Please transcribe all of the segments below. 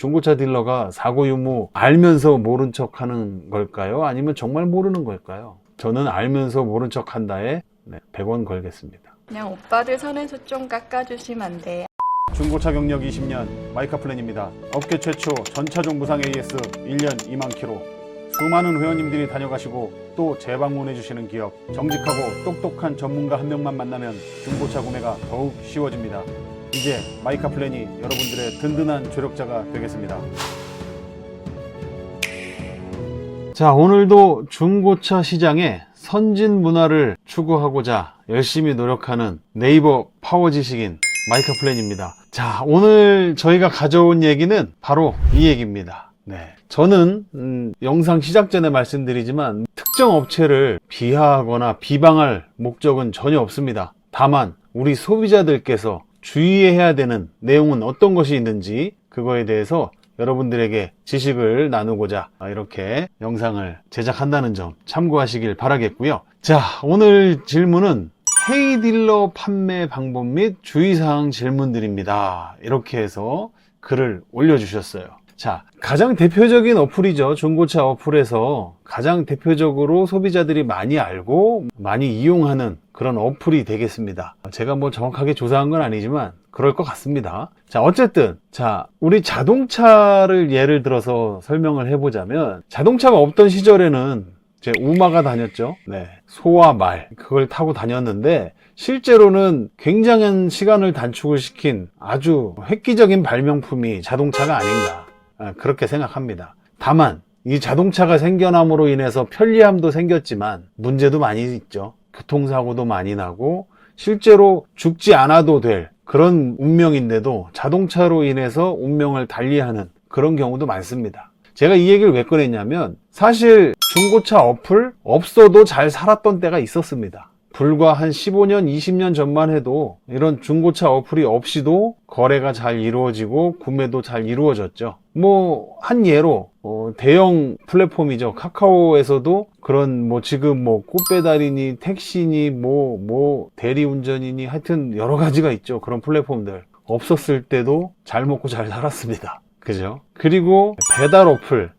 중고차 딜러가 사고 유무 알면서 모른 척 하는 걸까요? 아니면 정말 모르는 걸까요? 저는 알면서 모른 척 한다에 100원 걸겠습니다. 그냥 오빠들 선에서 좀 깎아주시면 안 돼요? 중고차 경력 20년 마이카플랜입니다. 업계 최초 전차종 무상 AS 1년 2만 킬로. 수많은 회원님들이 다녀가시고 또 재방문해 주시는 기업, 정직하고 똑똑한 전문가 한 명만 만나면 중고차 구매가 더욱 쉬워집니다. 이제 마이카플랜이 여러분들의 든든한 조력자가 되겠습니다. 자, 오늘도 중고차 시장의 선진 문화를 추구하고자 열심히 노력하는 네이버 파워 지식인 마이카플랜입니다. 자, 오늘 저희가 가져온 얘기는 바로 이 얘기입니다. 저는 영상 시작 전에 말씀드리지만 특정 업체를 비하하거나 비방할 목적은 전혀 없습니다. 다만 우리 소비자들께서 주의해야 되는 내용은 어떤 것이 있는지 그거에 대해서 여러분들에게 지식을 나누고자 이렇게 영상을 제작한다는 점 참고하시길 바라겠고요. 자, 오늘 질문은 헤이딜러 판매 방법 및 주의사항 질문들입니다. 이렇게 해서 글을 올려주셨어요. 자, 가장 대표적인 어플이죠. 중고차 어플에서 가장 대표적으로 소비자들이 많이 알고 많이 이용하는 그런 어플이 되겠습니다. 제가 뭐 정확하게 조사한 건 아니지만 그럴 것 같습니다. 자, 어쨌든 우리 자동차를 예를 들어서 설명을 해보자면 자동차가 없던 시절에는 제 우마가 다녔죠. 소와 말 그걸 타고 다녔는데 실제로는 굉장한 시간을 단축을 시킨 아주 획기적인 발명품이 자동차가 아닌가 그렇게 생각합니다. 다만 이 자동차가 생겨남으로 인해서 편리함도 생겼지만 문제도 많이 있죠. 교통사고도 많이 나고 실제로 죽지 않아도 될 그런 운명인데도 자동차로 인해서 운명을 달리하는 그런 경우도 많습니다. 제가 이 얘기를 왜 꺼냈냐면 사실 중고차 어플 없어도 잘 살았던 때가 있었습니다. 불과 한 15년, 20년 전만 해도 이런 중고차 어플이 없이도 거래가 잘 이루어지고 구매도 잘 이루어졌죠. 한 예로 대형 플랫폼이죠. 카카오에서도 그런 지금 꽃배달이니 택시니 대리운전이니 하여튼 여러 가지가 있죠. 그런 플랫폼들 없었을 때도 잘 먹고 잘 살았습니다. 그죠? 그리고 배달 어플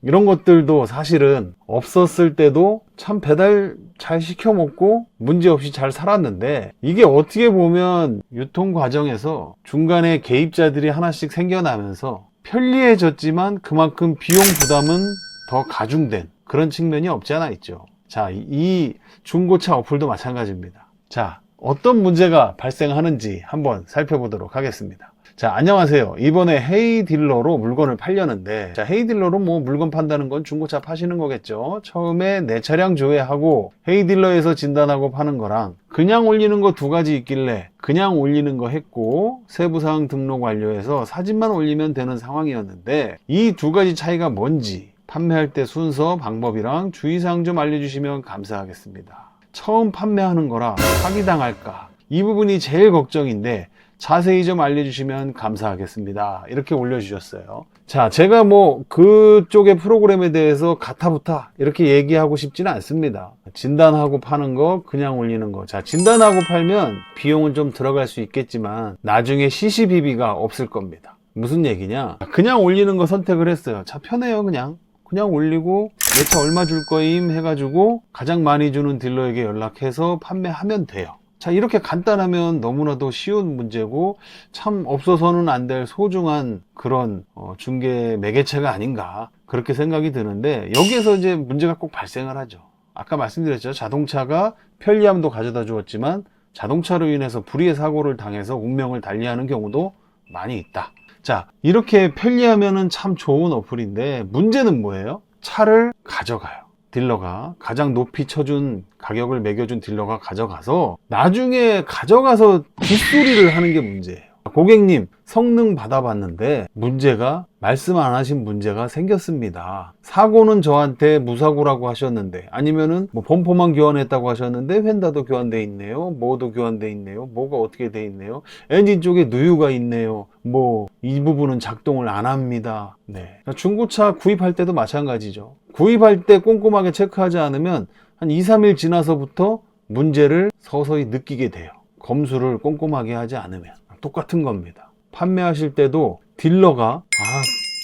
이런 것들도 사실은 없었을 때도 참 배달 잘 시켜 먹고 문제없이 잘 살았는데 이게 어떻게 보면 유통 과정에서 중간에 개입자들이 하나씩 생겨나면서 편리해졌지만 그만큼 비용 부담은 더 가중된 그런 측면이 없지 않아 있죠. 자, 이 중고차 어플도 마찬가지입니다. 자, 어떤 문제가 발생하는지 한번 살펴보도록 하겠습니다. 자, 안녕하세요. 이번에 헤이딜러로 물건을 팔려는데, 자, 헤이딜러로 물건 판다는 건 중고차 파시는 거겠죠. 처음에 내 차량 조회하고 헤이딜러에서 진단하고 파는 거랑 그냥 올리는 거 두 가지 있길래 그냥 올리는 거 했고 세부사항 등록 완료해서 사진만 올리면 되는 상황이었는데 이 두 가지 차이가 뭔지 판매할 때 순서, 방법이랑 주의사항 좀 알려주시면 감사하겠습니다. 처음 판매하는 거라 사기당할까? 이 부분이 제일 걱정인데 자세히 좀 알려주시면 감사하겠습니다. 이렇게 올려주셨어요. 자, 제가 그쪽의 프로그램에 대해서 가타부타 이렇게 얘기하고 싶지는 않습니다. 진단하고 파는 거, 그냥 올리는 거. 자, 진단하고 팔면 비용은 좀 들어갈 수 있겠지만 나중에 시시비비가 없을 겁니다. 무슨 얘기냐? 그냥 올리는 거 선택을 했어요. 자, 편해요. 그냥 올리고 내 차 얼마 줄 거임 해가지고 가장 많이 주는 딜러에게 연락해서 판매하면 돼요. 자, 이렇게 간단하면 너무나도 쉬운 문제고 참 없어서는 안 될 소중한 그런 중개 매개체가 아닌가 그렇게 생각이 드는데 여기에서 이제 문제가 꼭 발생을 하죠. 아까 말씀드렸죠. 자동차가 편리함도 가져다 주었지만 자동차로 인해서 불의의 사고를 당해서 운명을 달리하는 경우도 많이 있다. 자, 이렇게 편리하면은 참 좋은 어플인데 문제는 뭐예요? 차를 가져가요. 딜러가 가장 높이 쳐준 가격을 매겨준 딜러가 가져가서 나중에 가져가서 뒷소리를 하는 게 문제예요. 고객님 성능 받아봤는데 문제가 말씀 안 하신 문제가 생겼습니다. 사고는 저한테 무사고라고 하셨는데 아니면은 범퍼만 교환했다고 하셨는데 휀다도 교환돼 있네요. 뭐도 교환돼 있네요. 뭐가 어떻게 돼 있네요. 엔진 쪽에 누유가 있네요. 이 부분은 작동을 안 합니다. 중고차 구입할 때도 마찬가지죠. 구입할 때 꼼꼼하게 체크하지 않으면 한 2, 3일 지나서부터 문제를 서서히 느끼게 돼요. 검수를 꼼꼼하게 하지 않으면 똑같은 겁니다. 판매하실 때도 딜러가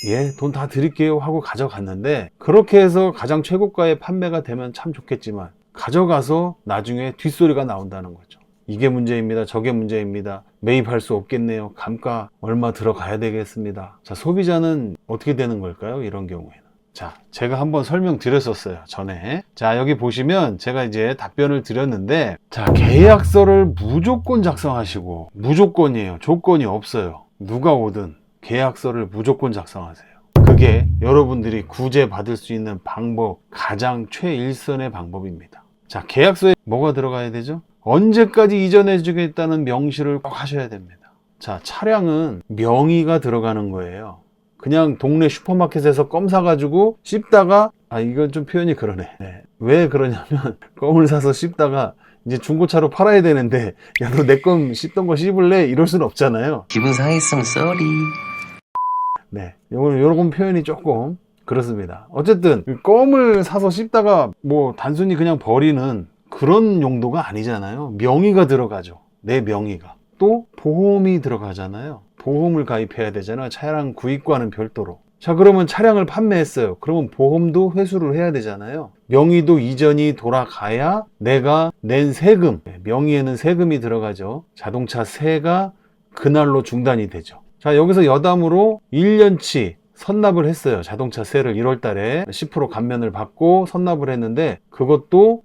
예, 돈 다 드릴게요 하고 가져갔는데, 그렇게 해서 가장 최고가에 판매가 되면 참 좋겠지만 가져가서 나중에 뒷소리가 나온다는 거죠. 이게 문제입니다. 저게 문제입니다. 매입할 수 없겠네요. 감가 얼마 들어가야 되겠습니다. 자, 소비자는 어떻게 되는 걸까요? 이런 경우에는. 자, 제가 한번 설명드렸었어요, 전에. 자, 여기 보시면 제가 이제 답변을 드렸는데, 자, 계약서를 무조건 작성하시고, 무조건이에요. 조건이 없어요. 누가 오든 계약서를 무조건 작성하세요. 그게 여러분들이 구제받을 수 있는 방법, 가장 최일선의 방법입니다. 자, 계약서에 뭐가 들어가야 되죠? 언제까지 이전해 주겠다는 명시를 꼭 하셔야 됩니다. 자, 차량은 명의가 들어가는 거예요. 그냥 동네 슈퍼마켓에서 껌 사가지고 씹다가, 이건 좀 표현이 그러네. 네. 왜 그러냐면, 껌을 사서 씹다가 이제 중고차로 팔아야 되는데, 야, 너 내 껌 씹던 거 씹을래? 이럴 수는 없잖아요. 기분 상했으면 쏘리. 네. 요런 표현이 조금 그렇습니다. 어쨌든, 껌을 사서 씹다가 뭐 단순히 그냥 버리는 그런 용도가 아니잖아요. 명의가 들어가죠. 내 명의가. 또 보험이 들어가잖아요. 보험을 가입해야 되잖아요. 차량 구입과는 별도로. 자, 그러면 차량을 판매했어요. 그러면 보험도 회수를 해야 되잖아요. 명의도 이전이 돌아가야 내가 낸 세금, 명의에는 세금이 들어가죠. 자동차 세가 그날로 중단이 되죠. 자, 여기서 여담으로 1년치 선납을 했어요. 자동차 세를 1월 달에 10% 감면을 받고 선납을 했는데, 그것도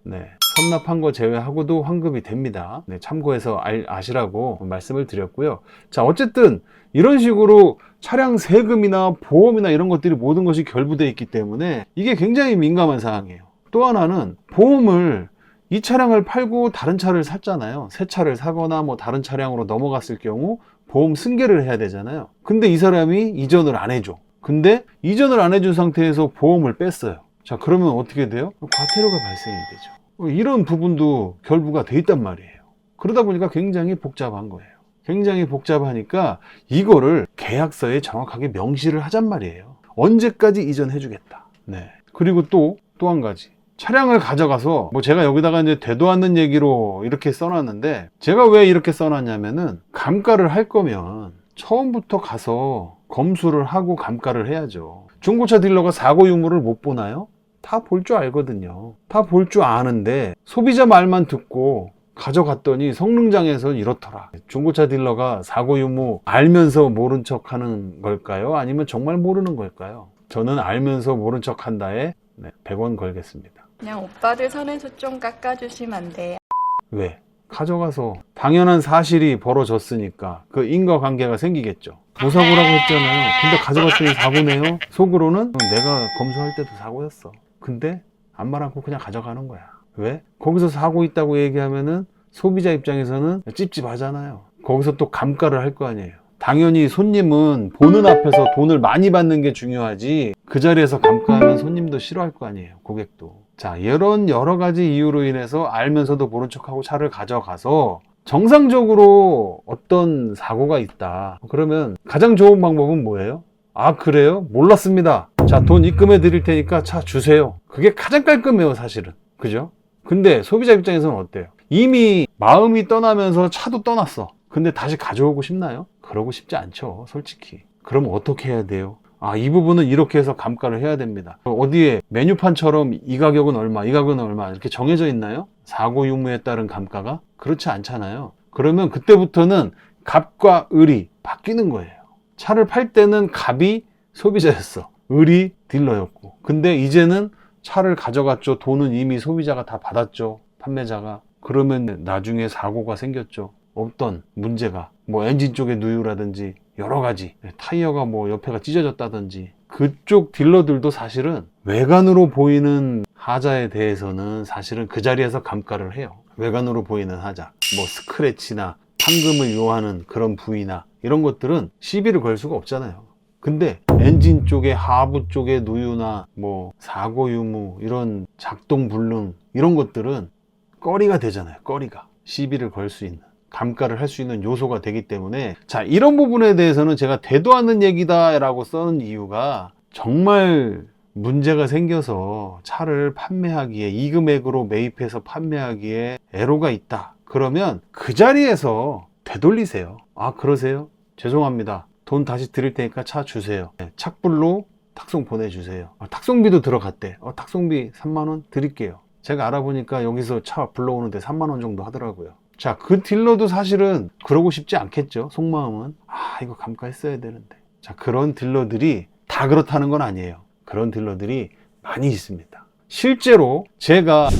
선납한 거 제외하고도 환급이 됩니다. 참고해서 아시라고 말씀을 드렸고요. 자, 어쨌든 이런 식으로 차량 세금이나 보험이나 이런 것들이 모든 것이 결부되어 있기 때문에 이게 굉장히 민감한 사항이에요. 또 하나는 보험을, 이 차량을 팔고 다른 차를 샀잖아요. 새 차를 사거나 뭐 다른 차량으로 넘어갔을 경우 보험 승계를 해야 되잖아요. 근데 이 사람이 이전을 안 해줘. 근데 이전을 안 해준 상태에서 보험을 뺐어요. 자, 그러면 어떻게 돼요? 과태료가 발생이 되죠. 이런 부분도 결부가 돼 있단 말이에요. 그러다 보니까 굉장히 복잡한 거예요. 굉장히 복잡하니까 이거를 계약서에 정확하게 명시를 하잔 말이에요. 언제까지 이전해 주겠다. 네. 그리고 또 한 가지. 차량을 가져가서, 뭐 제가 여기다가 이제 되도 않는 얘기로 이렇게 써놨는데, 제가 왜 이렇게 써놨냐면은, 감가를 할 거면 처음부터 가서 검수를 하고 감가를 해야죠. 중고차 딜러가 사고 유무를 못 보나요? 다 볼 줄 알거든요. 다 볼 줄 아는데 소비자 말만 듣고 가져갔더니 성능장에서 이렇더라. 중고차 딜러가 사고 유무 알면서 모른 척 하는 걸까요? 아니면 정말 모르는 걸까요? 저는 알면서 모른 척 한다에 100원 걸겠습니다. 그냥 오빠들 선에서 좀 깎아주시면 안 돼요? 왜? 가져가서 당연한 사실이 벌어졌으니까 그 인과관계가 생기겠죠. 무사고라고 했잖아요. 근데 가져갔더니 사고네요. 속으로는 내가 검수할 때도 사고였어. 근데 아무 말 않고 그냥 가져가는 거야. 왜? 거기서 사고 있다고 얘기하면은 소비자 입장에서는 찝찝하잖아요. 거기서 또 감가를 할 거 아니에요. 당연히 손님은 보는 앞에서 돈을 많이 받는 게 중요하지, 그 자리에서 감가하면 손님도 싫어할 거 아니에요. 고객도. 자, 이런 여러 가지 이유로 인해서 알면서도 모른 척하고 차를 가져가서 정상적으로 어떤 사고가 있다. 그러면 가장 좋은 방법은 뭐예요? 아, 그래요? 몰랐습니다. 자, 돈 입금해 드릴 테니까 차 주세요. 그게 가장 깔끔해요, 사실은. 그죠? 근데 소비자 입장에서는 어때요? 이미 마음이 떠나면서 차도 떠났어. 근데 다시 가져오고 싶나요? 그러고 싶지 않죠, 솔직히. 그럼 어떻게 해야 돼요? 아, 이 부분은 이렇게 해서 감가를 해야 됩니다. 어디에 메뉴판처럼 이 가격은 얼마, 이 가격은 얼마 이렇게 정해져 있나요? 사고 유무에 따른 감가가? 그렇지 않잖아요. 그러면 그때부터는 갑과 을이 바뀌는 거예요. 차를 팔 때는 갑이 소비자였어. 을이 딜러였고. 근데 이제는 차를 가져갔죠. 돈은 이미 소비자가 다 받았죠. 판매자가. 그러면 나중에 사고가 생겼죠. 어떤 문제가, 뭐 엔진 쪽에 누유라든지 여러 가지, 타이어가 뭐 옆에가 찢어졌다든지, 그쪽 딜러들도 사실은 외관으로 보이는 하자에 대해서는 사실은 그 자리에서 감가를 해요. 외관으로 보이는 하자, 뭐 스크래치나 판금을 요하는 그런 부위나 이런 것들은 시비를 걸 수가 없잖아요. 근데 엔진 쪽에, 하부 쪽에 누유나 뭐 사고 유무, 이런 작동 불능 이런 것들은 꺼리가 되잖아요. 꺼리가 시비를 걸 수 있는, 감가를 할 수 있는 요소가 되기 때문에, 자, 이런 부분에 대해서는 제가 되도 않는 얘기다 라고 써는 이유가, 정말 문제가 생겨서 차를 판매하기에, 이 금액으로 매입해서 판매하기에 애로가 있다. 그러면 그 자리에서 되돌리세요. 아, 그러세요? 죄송합니다. 돈 다시 드릴 테니까 차 주세요. 네, 착불로 탁송 보내주세요. 탁송비도 들어갔대. 탁송비 3만원 드릴게요. 제가 알아보니까 여기서 차 불러오는데 3만원 정도 하더라고요. 자, 그 딜러도 사실은 그러고 싶지 않겠죠. 속마음은. 이거 감가했어야 되는데. 자, 그런 딜러들이 다 그렇다는 건 아니에요. 그런 딜러들이 많이 있습니다. 실제로 제가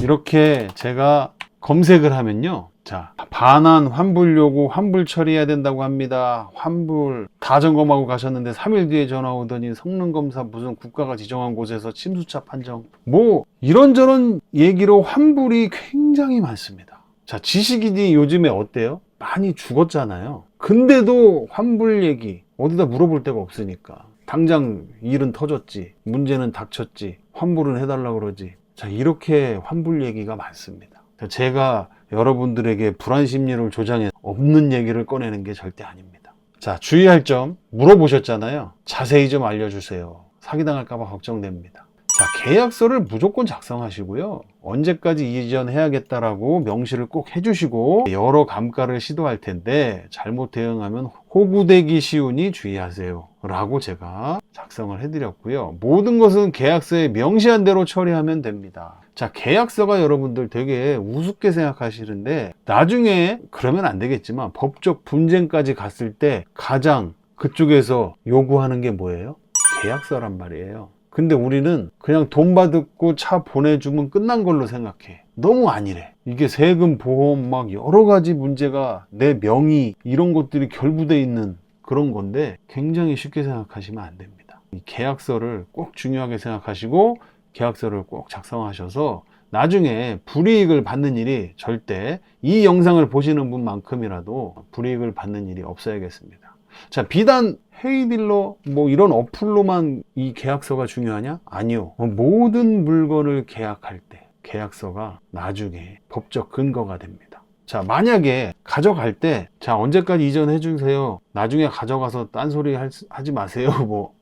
검색을 하면요. 자, 반환 환불 요구, 환불 처리해야 된다고 합니다. 환불 다 점검하고 가셨는데 3일 뒤에 전화 오더니 성능검사 무슨 국가가 지정한 곳에서 침수차 판정, 뭐 이런저런 얘기로 환불이 굉장히 많습니다. 자, 지식인이 요즘에 어때요? 많이 죽었잖아요. 근데도 환불 얘기 어디다 물어볼 데가 없으니까 당장 일은 터졌지, 문제는 닥쳤지, 환불은 해달라고 그러지. 자, 이렇게 환불 얘기가 많습니다. 제가 여러분들에게 불안 심리를 조장해 없는 얘기를 꺼내는 게 절대 아닙니다. 자, 주의할 점 물어보셨잖아요. 자세히 좀 알려주세요. 사기당할까봐 걱정됩니다. 자, 계약서를 무조건 작성하시고요. 언제까지 이전해야겠다라고 명시를 꼭 해주시고, 여러 감가를 시도할 텐데 잘못 대응하면 호구되기 쉬우니 주의하세요 라고 제가 작성을 해드렸고요. 모든 것은 계약서에 명시한 대로 처리하면 됩니다. 자, 계약서가 여러분들 되게 우습게 생각하시는데 나중에 그러면 안 되겠지만 법적 분쟁까지 갔을 때 가장 그쪽에서 요구하는 게 뭐예요? 계약서란 말이에요. 근데 우리는 그냥 돈 받고 차 보내주면 끝난 걸로 생각해. 너무 아니래. 이게 세금, 보험 막 여러 가지 문제가 내 명의 이런 것들이 결부되어 있는 그런 건데 굉장히 쉽게 생각하시면 안 됩니다. 이 계약서를 꼭 중요하게 생각하시고 계약서를 꼭 작성하셔서 나중에 불이익을 받는 일이 절대 이 영상을 보시는 분만큼이라도 불이익을 받는 일이 없어야겠습니다. 자, 비단 헤이딜러 뭐 이런 어플로만 이 계약서가 중요하냐? 아니요. 모든 물건을 계약할 때 계약서가 나중에 법적 근거가 됩니다. 자, 만약에 가져갈 때 자, 언제까지 이전해 주세요. 나중에 가져가서 딴소리 하지 마세요.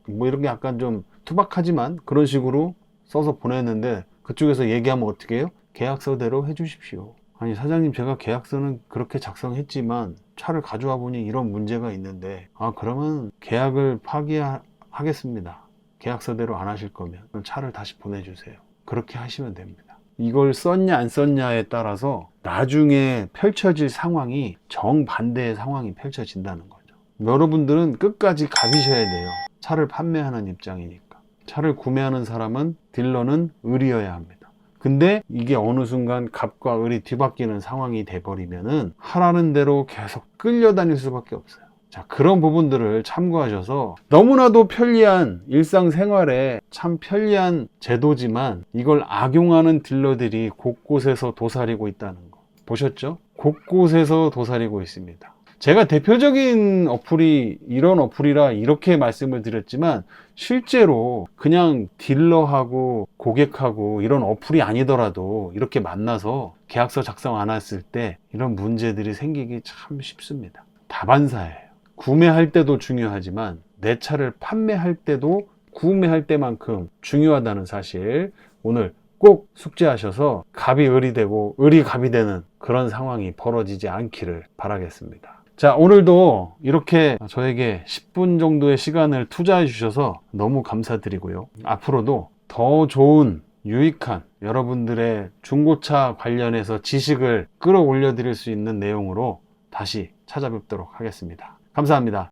뭐 이렇게 약간 좀 투박하지만 그런 식으로 써서 보냈는데 그쪽에서 얘기하면 어떻게 해요? 계약서대로 해 주십시오. 아니 사장님, 제가 계약서는 그렇게 작성했지만 차를 가져와 보니 이런 문제가 있는데 그러면 계약을 파기하겠습니다. 계약서대로 안 하실 거면 차를 다시 보내주세요. 그렇게 하시면 됩니다. 이걸 썼냐 안 썼냐에 따라서 나중에 펼쳐질 상황이 정반대의 상황이 펼쳐진다는 거죠. 여러분들은 끝까지 가비셔야 돼요. 차를 판매하는 입장이니까. 차를 구매하는 사람은, 딜러는 을이어야 합니다. 근데 이게 어느 순간 갑과 을이 뒤바뀌는 상황이 돼버리면은 하라는 대로 계속 끌려다닐 수밖에 없어요. 자, 그런 부분들을 참고하셔서 너무나도 편리한 일상생활에 참 편리한 제도지만 이걸 악용하는 딜러들이 곳곳에서 도사리고 있다는 거 보셨죠? 곳곳에서 도사리고 있습니다. 제가 대표적인 어플이 이런 어플이라 이렇게 말씀을 드렸지만 실제로 그냥 딜러하고 고객하고 이런 어플이 아니더라도 이렇게 만나서 계약서 작성 안 했을 때 이런 문제들이 생기기 참 쉽습니다. 다반사예요. 구매할 때도 중요하지만 내 차를 판매할 때도 구매할 때만큼 중요하다는 사실 오늘 꼭 숙지하셔서 갑이 을이 되고 을이 갑이 되는 그런 상황이 벌어지지 않기를 바라겠습니다. 자, 오늘도 이렇게 저에게 10분 정도의 시간을 투자해 주셔서 너무 감사드리고요. 앞으로도 더 좋은 유익한 여러분들의 중고차 관련해서 지식을 끌어올려 드릴 수 있는 내용으로 다시 찾아뵙도록 하겠습니다. 감사합니다.